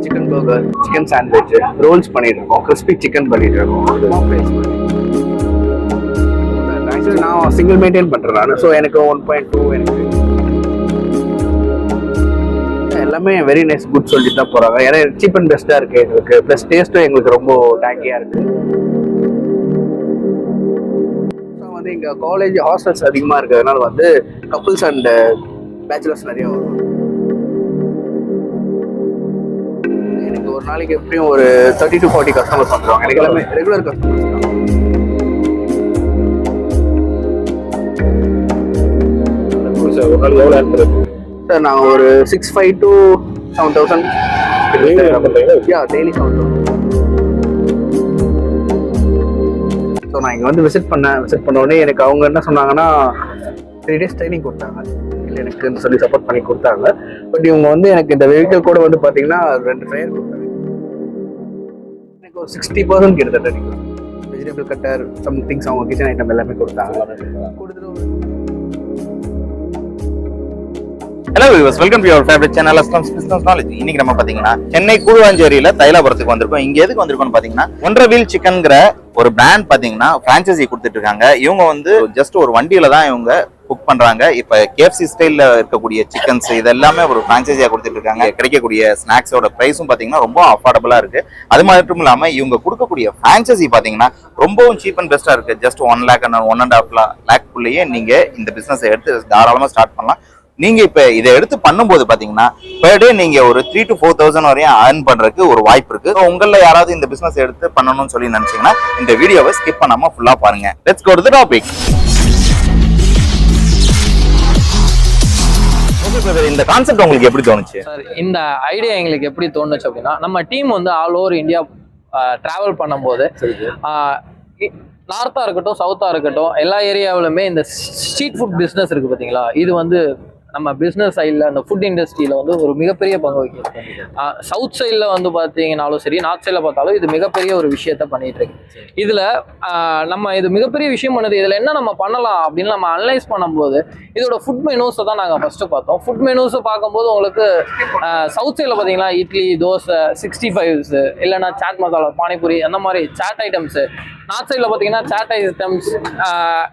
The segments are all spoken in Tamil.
Chicken burger, chicken sandwich, rolls பண்ணிட்டு இருக்கோம், கிறிஸ்பி சிக்கன் பண்ணிட்டு இருக்கோம். ஆக்சுவலி நான் சிங்கிள் மெயின்டைன் பண்றேன் நான். ஸோ எனக்கு 1.2 எனக்கு எல்லாமே வெரி நைஸ் குட் சொல்லிட்டு தான் போறாங்க. ஏன்னா சீப் அண்ட் பெஸ்டா இருக்கு எங்களுக்கு, பிளஸ் டேஸ்ட்டும் எங்களுக்கு ரொம்ப டேங்கியா இருக்கு. வந்து இங்க காலேஜ் ஹாஸ்டல்ஸ் அதிகமா இருக்கிறதுனால வந்து கப்புள்ஸ் அண்ட் பேச்சுலர்ஸ் நிறைய வரும். எனக்கு ஒரு நாளைக்கு எப்படியும் ஒரு 30 to 40 கஸ்டமர்ஸ் வந்துருவாங்க. எனக்கு எல்லாமே ரெகுலர் கஸ்டமர்ஸ் தான். சார் நான் ஒரு 6,500 to 7,000 டெய்லி 7,000. ஸோ நான் இங்கே வந்து விசிட் பண்ண உடனே எனக்கு அவங்க என்ன சொன்னாங்கன்னா 3 days ட்ரைனிங் கொடுத்தாங்க. இல்லை எனக்கு சொல்லி சப்போர்ட் பண்ணி கொடுத்தாங்க. பட் இவங்க வந்து எனக்கு இந்த வெஹிக்கிள் கூட வந்து பார்த்தீங்கன்னா 2 டயர் கொடுத்தாங்க. எனக்கு ஒரு 60% கிட்டத்தட்ட வெஜிடபிள் கட்டர் சம்திங்ஸ் அவங்க கிச்சன் ஐட்டம் எல்லாமே கொடுத்தாங்க. Hello viewers, welcome to your favourite channel ASLAM'S BUSINESS KNOWLEDGE. இன்னைக்கு நம்ம பாத்தீங்கன்னா சென்னை கூடுவாஞ்சேரியில தைலாபுரத்துக்கு வந்திருக்கோம். இங்க எதுக்கு வந்திருக்கோம்னு பாத்தீங்கன்னா ஒன்றரை சிக்கன்ங்கிற ஒரு பிராண்ட் பாத்தீங்கன்னா பிரான்சைசி கொடுத்துட்டு இருக்காங்க. இவங்க வந்து ஜஸ்ட் ஒரு வண்டியில தான் இவங்க குக் பண்றாங்க. இப்ப KFC ஸ்டைல்ல இருக்கக்கூடிய சிக்கன்ஸ் இது எல்லாமே ஒரு பிரான்சைசியா கொடுத்துட்டு இருக்காங்க. கிடைக்கக்கூடிய ஸ்நாக்ஸோட பிரைஸும் பாத்தீங்கன்னா ரொம்ப அஃபோர்டபுளா இருக்கு. அது மட்டும் இல்லாம இவங்க கொடுக்கக்கூடிய பிரான்சைசி பாத்தீங்கன்னா ரொம்பவும் சீப் அண்ட் பெஸ்டா இருக்கு. ஜஸ்ட் 1 lakh and 1.5 lakh நீங்க இந்த பிசினஸ் எடுத்து தாராளமா ஸ்டார்ட் பண்ணலாம். நீங்க இப்ப இதை எடுத்து பண்ணும்போது பாத்தீங்கன்னா பெர் டே நீங்க ஒரு 3,000 to 4,000 வரையும் ஏர்ன் பண்றதுக்கு ஒரு வாய்ப்பு இருக்கு. உங்கள யாராவது இந்த பிசினஸ் எடுத்து பண்ணணும்னு சொல்லி நினைச்சீங்கன்னா இந்த வீடியோவை ஸ்கிப் பண்ணாம ஃபுல்லா பாருங்க. Let's go to the topic. இந்த கான்செப்ட் உங்களுக்கு எப்படி தோணுச்சு சார்? இந்த ஐடியா எங்களுக்கு எப்படி தோணுச்சு அப்படின்னா, நம்ம டீம் வந்து ஆல் ஓவர் இந்தியா டிராவல் பண்ணும்போது நார்த்தா இருக்கட்டும் சவுத்தா இருக்கட்டும் எல்லா ஏரியாவிலுமே இந்த ஸ்ட்ரீட் ஃபுட் பிஸ்னஸ் இருக்கு பார்த்தீங்களா, இது வந்து நம்ம பிஸ்னஸ் சைடில் அந்த ஃபுட் இண்டஸ்ட்ரியில் வந்து ஒரு மிகப்பெரிய பங்கு வகிக்குது. சவுத் சைடில் வந்து பார்த்தீங்கன்னாலும் சரி, நார்த் சைடில் பார்த்தாலும் இது மிகப்பெரிய ஒரு விஷயத்த பண்ணிட்டு இருக்கு. இதில் நம்ம இது மிகப்பெரிய விஷயம் பண்ணுது. இதில் என்ன நம்ம பண்ணலாம் அப்படின்னு நம்ம அனலைஸ் பண்ணும்போது இதோட ஃபுட் மெனூஸை தான் நாங்கள் ஃபஸ்ட்டு பார்த்தோம். ஃபுட் மெனூஸை பார்க்கும்போது உங்களுக்கு சவுத் சைடில் பார்த்தீங்கன்னா இட்லி, தோசை, 65s இல்லைன்னா சாட் மசாலா, பானிபூரி அந்த மாதிரி சாட் ஐட்டம்ஸு. நார்த் சைடில் பார்த்தீங்கன்னா சாட் ஐட்டம்ஸ்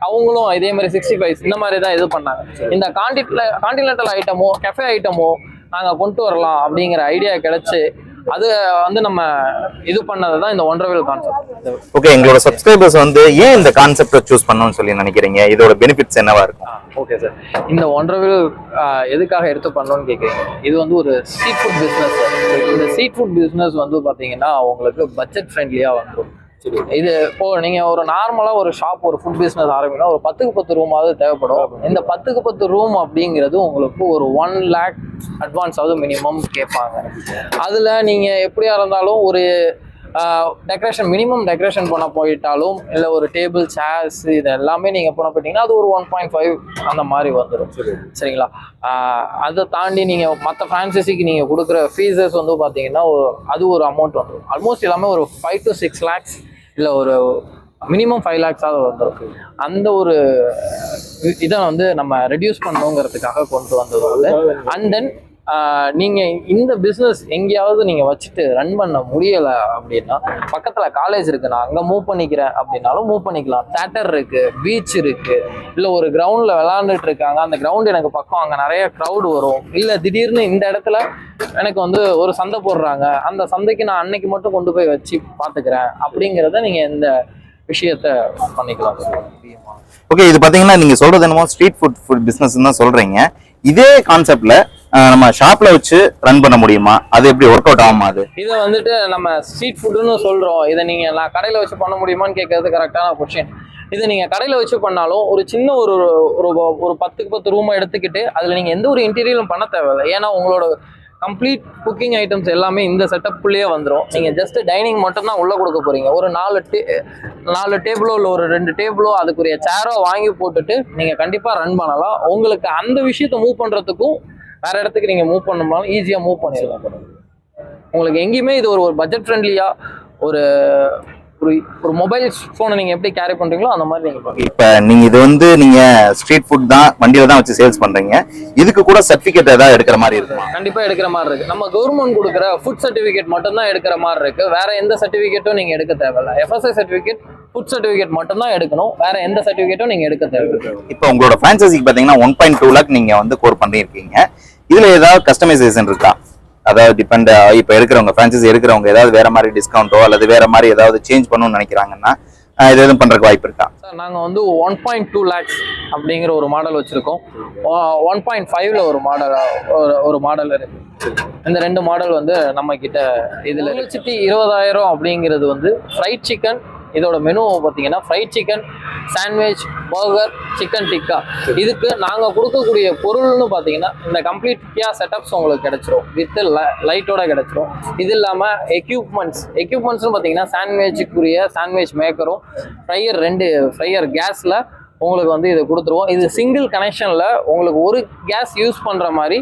அவங்களும் இதே மாதிரி 65s இந்த மாதிரி தான் இது பண்ணாங்க. இந்த கான்டினென்டல் ஐட்டமோ கெஃபே ஐட்டமோ நாங்கள் கொண்டு வரலாம் அப்படிங்கிற ஐடியா கிடைச்சு அது வந்து நம்ம இது பண்ணது தான் இந்த ஒன்றரை கான்செப்ட். ஓகே, எங்களோட சப்ஸ்கிரைபர்ஸ் வந்து ஏன் இந்த கான்செப்டை சூஸ் பண்ணணும்னு சொல்லி நினைக்கிறீங்க? இதோட பெனிஃபிட்ஸ் என்னவா இருக்கும்? ஓகே சார், இந்த ஒன்றரை எதுக்காக எடுத்து பண்ணணும்னு கேட்குறீங்க? இது வந்து ஒரு ஸ்ட்ரீட் ஃபுட் பிஸ்னஸ். இந்த ஸ்ட்ரீட் ஃபுட் பிஸ்னஸ் வந்து பார்த்தீங்கன்னா உங்களுக்கு பட்ஜெட் ஃப்ரெண்ட்லியாக வந்துடும். இது இப்போ நீங்க ஒரு நார்மலா ஒரு ஷாப் ஒரு ஃபுட் பிசினஸ் ஆரம்பிக்கணும், ஒரு 10க்கு 10 ரூமாவது தேவைப்படும். இந்த 10க்கு 10 ரூம் அப்படிங்கிறது உங்களுக்கு ஒரு 1 lakh அட்வான்ஸாவது மினிமம் கேட்பாங்க. அதுல நீங்க எப்படியா இருந்தாலும் ஒரு டெக்கரேஷன் மினிமம் டெக்கரேஷன் பண்ண போயிட்டாலும் இல்லை ஒரு டேபிள் சேர்ஸ் இது எல்லாமே நீங்க பண்ண போயிட்டீங்கன்னா அது ஒரு 1.5 அந்த மாதிரி வந்துடும். சரிங்களா? அதை தாண்டி நீங்க மற்ற ஃப்ரான்ச்சைசிக்கு நீங்க கொடுக்குற ஃபீஸஸ் வந்து பார்த்தீங்கன்னா அது ஒரு அமௌண்ட் வந்துடும். ஆல்மோஸ்ட் எல்லாமே ஒரு 5 to 6 lakhs இல்லை ஒரு மினிமம் 5 lakhs-ஆவது வந்துடும். அந்த ஒரு இதை வந்து நம்ம ரெடியூஸ் பண்ணணுங்கிறதுக்காக கொண்டு வந்தது வந்து. அண்ட் தென் நீங்க இந்த பிஸ்னஸ் எங்கேயாவது நீங்க வச்சுட்டு ரன் பண்ண முடியலை அப்படின்னா பக்கத்துல காலேஜ் இருக்கு, நான் அங்க மூவ் பண்ணிக்கிறேன் அப்படின்னாலும் மூவ் பண்ணிக்கலாம். தியேட்டர் இருக்கு, பீச் இருக்கு, இல்ல ஒரு கிரவுண்ட்ல விளையாண்டுட்டு இருக்காங்க, அந்த கிரவுண்ட் எனக்கு பக்கம், அங்க நிறைய க்ரௌட் வரும். இல்ல திடீர்னு இந்த இடத்துல எனக்கு வந்து ஒரு சந்தை போடுறாங்க, அந்த சந்தைக்கு நான் அன்னைக்கு மட்டும் கொண்டு போய் வச்சு பாத்துக்கிறேன் அப்படிங்கிறத நீங்க இந்த விஷயத்த பண்ணிக்கலாம். ஓகே, இது பாத்தீங்கன்னா நீங்க சொல்றது என்னமோ ஸ்ட்ரீட் ஃபுட் பிசினஸ் தான் சொல்றீங்க. இதே கான்செப்ட்ல நம்ம ஷாப்ல வச்சு ரன் பண்ண முடியுமா? அது எப்படி ஒர்க் அவுட் ஆகுமா? அது இதை வந்துட்டு நம்ம ஸ்ட்ரீட் ஃபுட்னு சொல்றோம். இதை நீங்க நான் கடையில வச்சு பண்ண முடியுமான்னு கேட்கறது கரெக்டான கொஸ்டின். இதை நீங்க கடையில வச்சு பண்ணாலும் ஒரு சின்ன ஒரு 10க்கு 10 ரூமை எடுத்துக்கிட்டு அதுல நீங்க எந்த ஒரு இன்டீரியரும் பண்ண தேவையில்லை. ஏன்னா உங்களோட கம்ப்ளீட் குக்கிங் ஐட்டம்ஸ் எல்லாமே இந்த செட்டப்குள்ளேயே வந்துடும். நீங்கள் ஜஸ்ட் டைனிங் மட்டும் தான் உள்ளே கொடுக்க போறீங்க. ஒரு 4 டேபிளோ இல்லை ஒரு 2 டேபிளோ அதுக்குரிய சேரோ வாங்கி போட்டுட்டு நீங்கள் கண்டிப்பாக ரன் பண்ணலாம். உங்களுக்கு அந்த விஷயத்தை மூவ் பண்ணுறதுக்கும் வேற இடத்துக்கு நீங்கள் மூவ் பண்ணாலும் ஈஸியாக மூவ் பண்ணிடலாம். உங்களுக்கு எங்கேயுமே இது ஒரு பட்ஜெட் ஃப்ரெண்ட்லியாக ஒரு ஒரு மொபைல் ஃபோனை நீங்க எப்படி கேரி பண்றீங்களோ அந்த மாதிரி நீங்க பண்ணுங்க. இப்ப நீங்க இது வந்து நீங்க ஸ்ட்ரீட் ஃபுட் தான் வண்டியில தான் வச்சு சேல்ஸ் பண்றீங்க, இதுக்கு கூட சர்டிபிகேட் ஏதாவது எடுக்கிற மாதிரி இருக்குமா? கண்டிப்பா எடுக்கிற மாதிரி இருக்கு. நம்ம கவர்மெண்ட் கொடுக்குற ஃபுட் சர்டிபிகேட் மட்டும் தான் எடுக்கிற மாதிரி இருக்கு. வேற எந்த சர்டிபிகேட்டும் நீங்க எடுக்க தேவையில்ல. FSI சர்டிபிகேட், ஃபுட் சர்டிபிகேட் மட்டும் தான் எடுக்கணும். வேற எந்த சர்டிபிகேட்டும் நீங்க எடுக்க தேவையில்லை. இப்போ உங்களோட பிரான்சைசிக்கு பாத்தீங்கன்னா 1.2 lakh நீங்க வந்து கோர் பண்ணிருக்கீங்க. இதுல ஏதாவது கஸ்டமைசேஷன் இருக்கா? அதாவது டிபெண்ட் இப்போ எடுக்கிறவங்க பிரான்சைசி எடுக்கிறவங்க ஏதாவது வேற மாதிரி டிஸ்கவுண்டோ அல்லது வேற மாதிரி ஏதாவது சேஞ்ச் பண்ணணும்னு நினைக்கிறாங்கன்னா இது எதுவும் பண்றதுக்கு வாய்ப்பு இருக்கா? சார் நாங்கள் வந்து 1.2 lakhs அப்படிங்கிற ஒரு மாடல் வச்சிருக்கோம். 1.5ல ஒரு மாடல் இருக்கு. இந்த 2 மாடல் வந்து நம்ம கிட்ட இதுல 1,20,000 அப்படிங்கிறது வந்து ஃப்ரைட் சிக்கன். இதோட மெனு பார்த்தீங்கன்னா fried chicken, sandwich, burger, chicken tikka. இதுக்கு நாங்கள் கொடுக்கக்கூடிய பொருள்னு பார்த்தீங்கன்னா இந்த கம்ப்ளீட் கியா செட்டப்ஸ் உங்களுக்கு கிடைச்சிரும். வித் லைட்டோட கிடைச்சிரும். இது இல்லாமல் எக்யூப்மெண்ட்ஸ்னு பார்த்தீங்கன்னா சாண்ட்விச்சுக்குரிய சாண்ட்விச் மேக்கரும், ஃப்ரையர் ஃப்ரையர் கேஸில் உங்களுக்கு வந்து இதை கொடுத்துருவோம். இது சிங்கிள் கனெக்ஷனில் உங்களுக்கு ஒரு கேஸ் யூஸ் பண்ணுற மாதிரி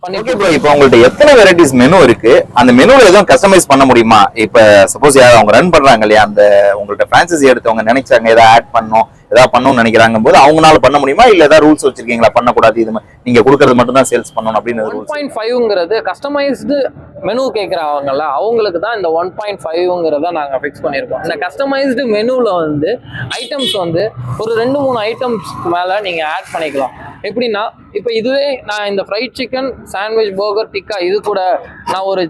இப்போ உங்கள்ட்ட எத்தனை வெரைட்டிஸ் மெனு இருக்கு? அந்த மெனுல எதுவும் கஸ்டமைஸ் பண்ண முடியுமா? இப்ப சப்போஸ் யாராவது அவங்க ரன் பண்றாங்க இல்லையா, அந்த உங்கள்ட்ட பிரான்சைசி எடுத்தவங்க நினைச்சாங்க ஏதாவது ஆட் பண்ணணும்னு நினைக்கிறாங்க போது அவங்களால பண்ண முடியுமா? இல்ல ஏதாவது ரூல்ஸ் வச்சிருக்கீங்களா பண்ணக்கூடாது, இது நீங்க கொடுக்கறது மட்டும் தான் சேல்ஸ் பண்ணணும் அப்படின்னு? 1.5ங்கிறது கஸ்டமைஸ்டு மெனு கேட்குறவங்கல்ல, அவங்களுக்கு தான் இந்த 1.5ங்கிறத நாங்கள் ஃபிக்ஸ் பண்ணியிருக்கோம். இந்த கஸ்டமைஸ்டு மெனுவில் வந்து ஐட்டம்ஸ் வந்து ஒரு 2-3 ஐட்டம்ஸ்க்கு மேலே நீங்கள் ஆட் பண்ணிக்கலாம். எப்படின்னா இப்போ இதுவே நான் இந்த fried chicken, sandwich, burger, tikka இது கூட நான் ஒரு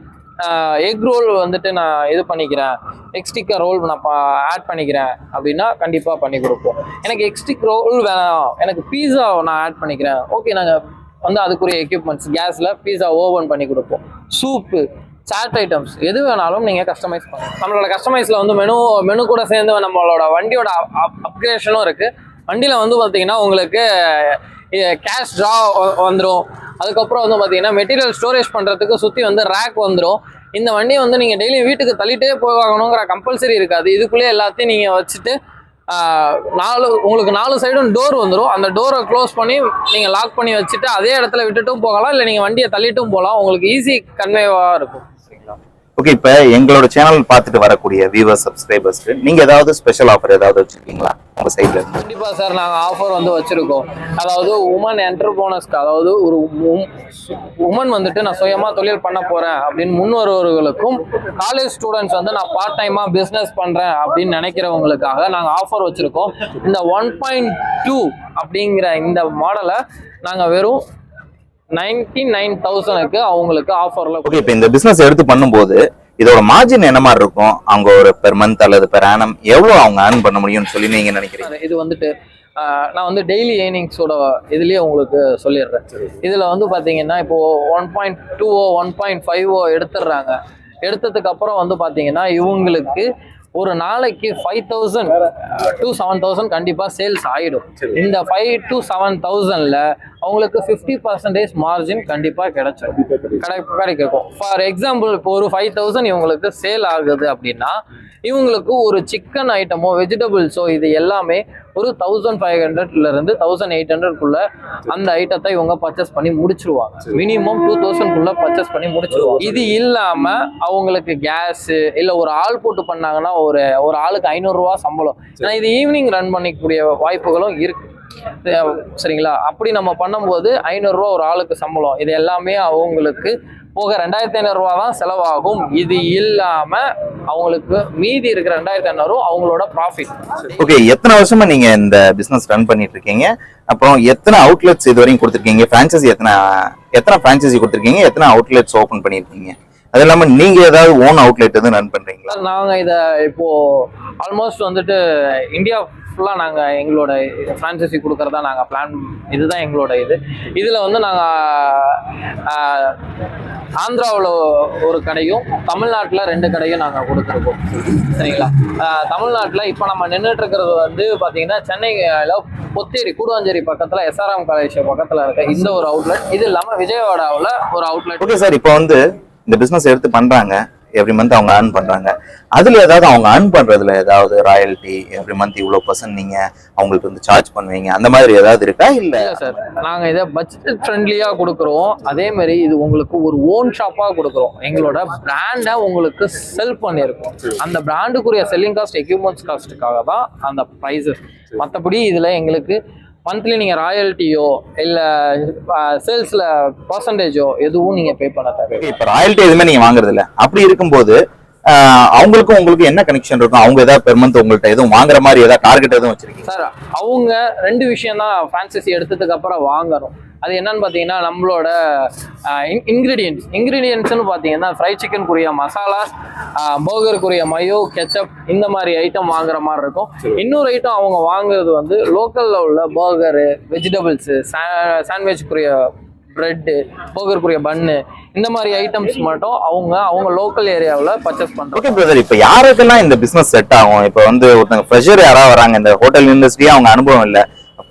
எக் ரோல் வந்துட்டு நான் இது பண்ணிக்கிறேன், எக் ஸ்டிக்கர் ரோல் நான் ஆட் பண்ணிக்கிறேன் அப்படின்னா கண்டிப்பாக பண்ணி கொடுப்போம். எனக்கு எக் ஸ்டிக் ரோல் வேணாம், எனக்கு பீஸா நான் ஆட் பண்ணிக்கிறேன், ஓகே நாங்கள் வந்து அதுக்குரிய எக்யூப்மெண்ட்ஸ் கேஸில் பீஸா ஓவன் பண்ணி கொடுப்போம். சூப்பு, சாட் ஐட்டம்ஸ் எது வேணாலும் நீங்கள் கஸ்டமைஸ் பண்ணலாம். நம்மளோட கஸ்டமைஸில் வந்து மெனு கூட சேர்ந்து நம்மளோட வண்டியோட அப்கிரேஷனும் இருக்குது. வண்டியில் வந்து பார்த்தீங்கன்னா உங்களுக்கு கேஷ் ட்ரா வந்துடும். அதுக்கப்புறம் வந்து பார்த்தீங்கன்னா மெட்டீரியல் ஸ்டோரேஜ் பண்ணுறதுக்கு சுற்றி வந்து ரேக் வந்துடும். இந்த வண்டியை வந்து நீங்கள் டெய்லி வீட்டுக்கு தள்ளிட்டே போகணுங்கிற கம்பல்சரி இருக்காது. இதுக்குள்ளேயே எல்லாத்தையும் நீங்கள் வச்சுட்டு உங்களுக்கு 4 சைடும் டோர் வந்துடும். அந்த டோரை க்ளோஸ் பண்ணி நீங்கள் லாக் பண்ணி வச்சுட்டு அதே இடத்துல விட்டுட்டும் போகலாம், இல்லை நீங்கள் வண்டியை தள்ளிட்டும் போகலாம். உங்களுக்கு ஈஸி கன்வேவாக இருக்கும். ஓகே, இப்போ எங்களோட சேனல் பார்த்துட்டு வரக்கூடிய வியூவர்ஸ், சப்ஸ்கிரைபர்ஸ்க்கு நீங்க ஏதாவது ஸ்பெஷல் ஆஃபர் ஏதாவது வச்சிருக்கீங்களா உங்க சைட்ல இருந்து? கண்டிப்பா சார், நாங்கள் ஆஃபர் வந்து வச்சிருக்கோம். அதாவது உமன் என்டர்பிரனர்ஸ்க்கு, அதாவது ஒரு உமன் வந்துட்டு நான் சுயமா தொழில் பண்ண போறேன் அப்படின்னு முன் வருவர்களுக்கும், காலேஜ் ஸ்டூடெண்ட்ஸ் வந்து நான் பார்ட் டைமா பிசினஸ் பண்றேன் அப்படின்னு நினைக்கிறவங்களுக்காக நாங்கள் ஆஃபர் வச்சிருக்கோம். இந்த 1.2 அப்படிங்கிற இந்த மாடலை நாங்கள் வெறும் 99,000க்கு அவங்களுக்கு ஆஃபர்ல. ஓகே, இப்போ இந்த பிசினஸ் எடுத்து பண்ணும்போது இதோட மார்ஜின் என்ன மாதிரி இருக்கும்? அவங்க ஒரு பெர் மந்த் அல்லது பெர் ஆனம் எவ்வளவு அவங்க earn பண்ண முடியும்னு சொல்லி நீங்க நினைக்கிறீங்க? இது வந்துட்டு நான் வந்து டெய்லி ஏர்னிங்ஸோட இதுலயே உங்களுக்கு சொல்லிடுறேன். இதுல வந்து பாத்தீங்கன்னா இப்போ 1.2 1.5 எடுத்துடுறாங்க. எடுத்ததுக்கு அப்புறம் வந்து பாத்தீங்கன்னா இவங்களுக்கு ஒரு நாளைக்கு 5,000 to 7,000 கண்டிப்பா சேல்ஸ் ஆயிடும். இந்த 5,000 to 7,000ல அவங்களுக்கு 50% மார்ஜின் கண்டிப்பா கிடைக்கும். ஃபார் எக்ஸாம்பிள் இப்போ ஒரு 5,000 இவங்களுக்கு சேல் ஆகுது அப்படின்னா இவங்களுக்கு ஒரு சிக்கன் ஐட்டமோ வெஜிடபிள்ஸோ இது எல்லாமே ஒரு 1,500ல இருந்து 1,800க்குள்ள அந்த ஐட்டத்தை இவங்க பர்ச்சேஸ் பண்ணி முடிச்சிருவாங்க. மினிமம் 2,000க்குள்ள பர்ச்சேஸ் பண்ணி முடிச்சிருவாங்க. இது இல்லாம அவங்களுக்கு கேஸ் இல்ல ஒரு ஆள் போட்டு பண்ணாங்கன்னா ஒரு ஆளுக்கு 500 ரூபா சம்பளம். ஏன்னா இது ஈவினிங் ரன் பண்ணிக்கூடிய வாய்ப்புகளும் இருக்கு. சரிங்களா? அப்படி நம்ம பண்ணும்போது 500 ரூபா ஒரு ஆளுக்கு சம்பளம். இது எல்லாமே அவங்களுக்கு போக 2,500 ரூபா தான் செலவாகும். இது இல்லாம அவங்களுக்கு மீதி இருக்கிற 2,500 அவங்களோட ப்ராஃபிட். ஓகே, எத்தனை வருஷமா நீங்க இந்த பிசினஸ் ரன் பண்ணிட்டு இருக்கீங்க? அப்புறம் எத்தனை அவுட்லெட்ஸ் இது வரைக்கும் கொடுத்துருக்கீங்க? பிரான்சைசி எத்தனை பிரான்சைசி கொடுத்துருக்கீங்க? எத்தனை அவுட்லெட்ஸ் ஓபன் பண்ணிருக்கீங்க? அது இல்லாம நீங்க ஏதாவது ஓன் அவுட்லெட் எதுவும் ரன் பண்றீங்களா? நாங்க இதை இப்போ ஆல்மோஸ்ட் வந்துட்டு இந்தியா ஃபுல்லாக நாங்கள் எங்களோட ஃப்ரான்ச்சைசி கொடுக்குறதா நாங்கள் பிளான். இதுதான் எங்களோட இதில் வந்து நாங்கள் ஆந்திராவில் ஒரு கடையும் தமிழ்நாட்டில் 2 கடையும் நாங்கள் கொடுத்துருக்கோம். சரிங்களா? தமிழ்நாட்டில் இப்போ நம்ம நின்றுட்டு இருக்கிறது வந்து பார்த்தீங்கன்னா சென்னையில் பொத்தேரி கூடுவாஞ்சேரி பக்கத்தில் SRM காலேஜ் பக்கத்தில் இருக்க இந்த ஒரு அவுட்லெட். இது இல்லாமல் விஜயவாடாவில் ஒரு அவுட்லெட். ஓகே சார், இப்போ வந்து இந்த பிசினஸ் எடுத்து பண்றாங்க, எவ்ரி மந்த் அவங்க earn பண்றாங்க. அதுல ஏதாவது அவங்க earn பண்றதுல ஏதாவது ராயல்டி எவ்ரி மந்த் இவ்வளவு பர்சன்ட் நீங்க அவங்களுக்கு வந்து சார்ஜ் பண்ணுவீங்க அந்த மாதிரி ஏதாவது இருக்கா? இல்ல சார், நாங்க இதை பட்ஜெட் ஃப்ரெண்ட்லியா கொடுக்குறோம். அதே மாதிரி இது உங்களுக்கு ஒரு ஓன் ஷாப்பா கொடுக்குறோம். எங்களோட பிராண்டை உங்களுக்கு செல் பண்ணியிருக்கோம். அந்த பிராண்டுக்குரிய செல்லிங் காஸ்ட், எக்யூப்மெண்ட்ஸ் காஸ்ட்டுக்காக தான் அந்த ப்ரைஸஸ். மற்றபடி இதுல எங்களுக்கு மந்த்லி நீங்க ராயல்ட்டியோ இல்ல சேல்ஸ்ல பர்சன்டேஜோ எதுவும் நீங்க பே பண்ண தேவை. இப்ப ராயல்ட்டி எதுவுமே நீங்க வாங்குறது இல்ல. அப்படி இருக்கும்போது அவங்களுக்கும் உங்களுக்கு என்ன கனெக்ஷன் இருக்கும்? அவங்க ஏதாவது பெர் மந்த் உங்கள்ட்ட எதுவும் வாங்குற மாதிரி ஏதாவது டார்கெட் எதுவும் வச்சிருக்கீங்க? சார், அவங்க 2 விஷயம் தான் ஃப்ரான்சைசி எடுத்ததுக்கு அப்புறம் வாங்கணும். அது என்னன்னு பார்த்தீங்கன்னா, நம்மளோட இன்கிரீடியன்ட்ஸ்னு பார்த்தீங்கன்னா ஃப்ரைட் சிக்கனுக்குரிய மசாலாஸ், பர்கருக்குரிய மயோ, கெச்சப் இந்த மாதிரி ஐட்டம் வாங்குற மாதிரி இருக்கும். இன்னொரு ஐட்டம் அவங்க வாங்குறது வந்து லோக்கல்ல உள்ள பர்கரு, வெஜிடபிள்ஸு, சாண்ட்விச்சுக்குரிய பிரெட்டு, பர்கருக்குரிய பன்னு, இந்த மாதிரி ஐட்டம்ஸ் மட்டும் அவங்க லோக்கல் ஏரியாவில் பர்ச்சேஸ் பண்றாங்க. ஓகே பிரதர், இப்போ யாருக்கெல்லாம் இந்த பிசினஸ் செட் ஆகும்? இப்போ வந்து ஒருத்தங்க ஃப்ரெஷர் யாராவது வராங்க, இந்த ஹோட்டல் இண்டஸ்ட்ரியா அவங்க அனுபவம் இல்லை,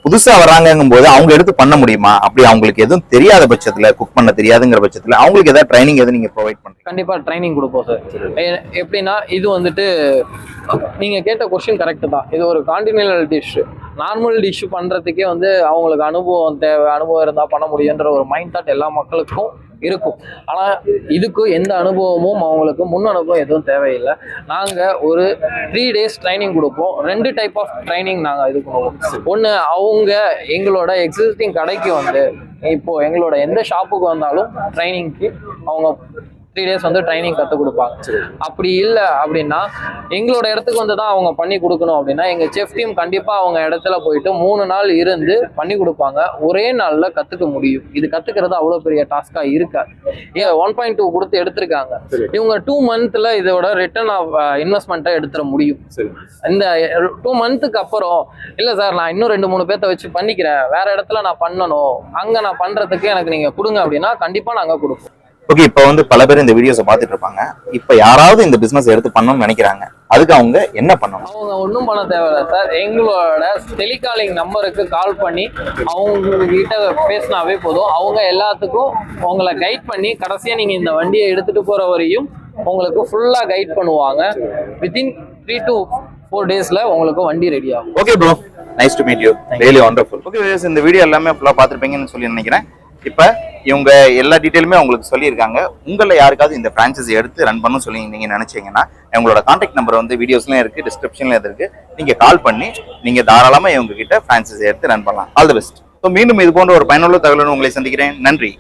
புதுசா வராங்கங்கும் போது அவங்க எடுத்து பண்ண முடியுமா? அப்படி அவங்களுக்கு எதுவும் தெரியாத பட்சத்துல, குக் பண்ண தெரியாதுங்கிற பட்சத்துல அவங்களுக்கு ஏதாவது ட்ரைனிங் எதுவும் நீங்க ப்ரொவைட் பண்றீங்க? கண்டிப்பா ட்ரைனிங் கொடுப்போம் சார். எப்படின்னா, இது வந்துட்டு நீங்க கேட்ட கொஸ்டின் கரெக்ட் தான். இது ஒரு கான்டினென்டல் டிஷ். நார்மல் டிஷ் பண்றதுக்கே வந்து அவங்களுக்கு அனுபவம் தேவை. அனுபவம் இருந்தா பண்ண முடியுன்ற ஒரு மைண்ட் தாட் எல்லா மக்களுக்கும் இருக்கும். ஆனா இதுக்கு எந்த அனுபவமும் அவங்களுக்கு முன் அனுபவம் எதுவும் தேவையில்லை. நாங்க ஒரு 3 days ட்ரைனிங் கொடுப்போம். 2 டைப் ஆஃப் ட்ரைனிங் நாங்க இது பண்ணுவோம். ஒண்ணு, அவங்க எங்களோட எக்ஸிஸ்டிங் கடைக்கு வந்து, இப்போ எங்களோட எந்த ஷாப்புக்கு வந்தாலும் ட்ரைனிங்க்கு அவங்க 3 days வந்து ட்ரைனிங் கற்றுக் கொடுப்பாங்க. அப்படி இல்லை அப்படின்னா, எங்களோட இடத்துக்கு வந்து தான் அவங்க பண்ணி கொடுக்கணும் அப்படின்னா, எங்கள் செஃப் டீம் கண்டிப்பாக அவங்க இடத்துல போயிட்டு 3 நாள் இருந்து பண்ணி கொடுப்பாங்க. ஒரே நாளில் கற்றுக்க முடியும். இது கற்றுக்கிறது அவ்வளோ பெரிய டாஸ்காக இருக்காது. 1.2 கொடுத்து எடுத்திருக்காங்க. இவங்க 2 monthல இதோட ரிட்டர்ன் ஆஃப் இன்வெஸ்ட்மெண்ட்டை எடுத்துட முடியும். இந்த 2 monthக்கு அப்புறம், இல்லை சார் நான் இன்னும் 2-3 பேர்த்த வச்சு பண்ணிக்கிறேன், வேற இடத்துல நான் பண்ணணும், அங்கே நான் பண்ணுறதுக்கு எனக்கு நீங்கள் கொடுங்க அப்படின்னா கண்டிப்பாக நாங்கள் கொடுப்போம். ஓகே, இப்போ வந்து பல பேர் இந்த வீடியோஸை பார்த்துட்டு இருப்பாங்க. இப்போ யாராவது இந்த பிசினஸ் எடுத்து பண்ணணும்னு நினைக்கிறாங்க, அதுக்கு அவங்க என்ன பண்ணணும்? அவங்க ஒன்றும் பண்ண தேவையில்லை சார். எங்களோட டெலிகாலிங் நம்பருக்கு கால் பண்ணி அவங்க கிட்ட பேசினாவே போதும். அவங்க எல்லாத்துக்கும் உங்களை கைட் பண்ணி கடைசியாக நீங்கள் இந்த வண்டியை எடுத்துட்டு போகிற வரையும் உங்களுக்கு ஃபுல்லாக கைட் பண்ணுவாங்க. வித்தின் 3 to 4 daysல உங்களுக்கு வண்டி ரெடி ஆகும். Okay bro, nice to meet you, really wonderful. Okay, இந்த வீடியோ எல்லாமே ஃபுல்லாக பார்த்துருப்பீங்கன்னு சொல்லி நினைக்கிறேன். இப்போ இவங்க எல்லா டீட்டெயிலுமே உங்களுக்கு சொல்லியிருக்காங்க. உங்களை யாருக்காவது இந்த ஃப்ரான்ச்சைஸி எடுத்து ரன் பண்ணணும் சொல்லி நீங்க நினைச்சீங்கன்னா, உங்களோட கான்டாக்ட் நம்பர் வந்து வீடியோஸ்லயும் இருக்கு, டிஸ்கிரிப்ஷன்ல இருக்கு. நீங்க கால் பண்ணி நீங்க தாராளமா இவங்க கிட்ட ஃப்ரான்ச்சைஸி எடுத்து ரன் பண்ணலாம். All the best. ஸோ மீண்டும் இது போன்ற ஒரு பயனுள்ள தகவலுடன் உங்களை சந்திக்கிறேன். நன்றி.